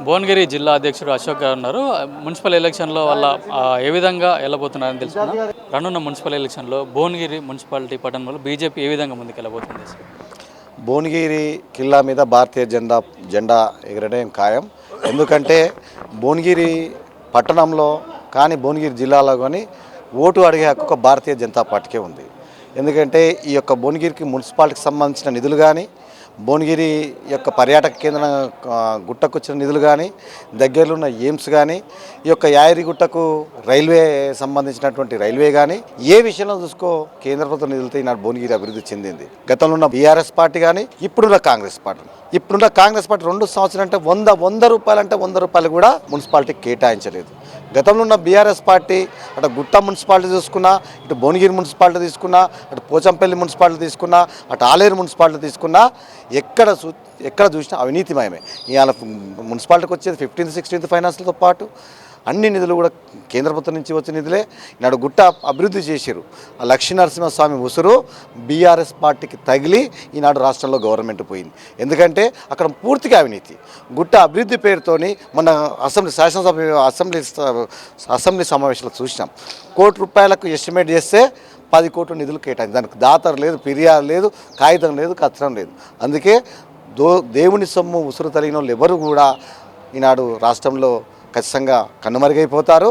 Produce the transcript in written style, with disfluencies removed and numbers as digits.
భువనగిరి జిల్లా అధ్యక్షుడు అశోక్ గారు ఉన్నారు. మున్సిపల్ ఎలక్షన్లో వాళ్ళ ఏ విధంగా వెళ్ళబోతున్నారని తెలుసుకున్నాం. రానున్న మున్సిపల్ ఎలక్షన్లో భువనగిరి మున్సిపాలిటీ పట్టణంలో బీజేపీ ఏ విధంగా ముందుకెళ్ళబోతుంది? భువనగిరి కిల్లా మీద భారతీయ జెండా ఎగరడం ఖాయం. ఎందుకంటే భువనగిరి పట్టణంలో కానీ భువనగిరి జిల్లాలో కానీ ఓటు అడిగే హక్కు భారతీయ జనతా పార్టీకే ఉంది. ఎందుకంటే ఈ యొక్క భువనగిరికి మున్సిపాలిటీకి సంబంధించిన నిధులు కానీ, భువనగిరి యొక్క పర్యాటక కేంద్రం గుట్టకు వచ్చిన నిధులు కానీ, దగ్గరలో ఉన్న ఎయిమ్స్ కానీ, ఈ యొక్క యాదగిరిగుట్టకు రైల్వే సంబంధించినటువంటి రైల్వే కానీ, ఏ విషయంలో చూసుకో కేంద్ర ప్రభుత్వ నిధులతో ఈనాడు భువనగిరి అభివృద్ధి చెందింది. గతంలో ఉన్న బీఆర్ఎస్ పార్టీ కానీ, ఇప్పుడున్న కాంగ్రెస్ పార్టీ 2 సంవత్సరాలు అంటే 100 రూపాయలు అంటే 100 రూపాయలు కూడా మున్సిపాలిటీకి కేటాయించలేదు. గతంలో ఉన్న బీఆర్ఎస్ పార్టీ అటు గుట్ట మున్సిపాలిటీ తీసుకున్నా, ఇటు భువనగిరి మున్సిపాలిటీ తీసుకున్నా, అటు పోచంపల్లి మున్సిపాలిటీ తీసుకున్నా, అటు ఆలేరు మున్సిపాలిటీ తీసుకున్నా ఎక్కడ చూసినా అవినీతిమయమే. ఇవాళ మున్సిపాలిటీకి వచ్చేది 15th, 16th ఫైనాన్స్లతో పాటు అన్ని నిధులు కూడా కేంద్ర ప్రభుత్వం నుంచి వచ్చే నిధులే. ఈనాడు గుట్ట అభివృద్ధి చేశారు. ఆ లక్ష్మీనరసింహస్వామి ఉసురు బీఆర్ఎస్ పార్టీకి తగిలి ఈనాడు రాష్ట్రంలో గవర్నమెంట్ పోయింది. ఎందుకంటే అక్కడ పూర్తిగా అవినీతి. గుట్ట అభివృద్ధి పేరుతోని మన అసెంబ్లీ సమావేశాలు చూసినాం. ₹1 కోటి ఎస్టిమేట్ చేస్తే 10 కోట్ల నిధులు కేటాయింది. దానికి దాతరు లేదు, ఫిర్యాదు లేదు, కాగితం లేదు, కచ్చరం లేదు. అందుకే దేవుని సొమ్ము ఉసురు తగిన వాళ్ళు ఎవరు కూడా ఈనాడు రాష్ట్రంలో ఖచ్చితంగా కనుమరుగైపోతారు.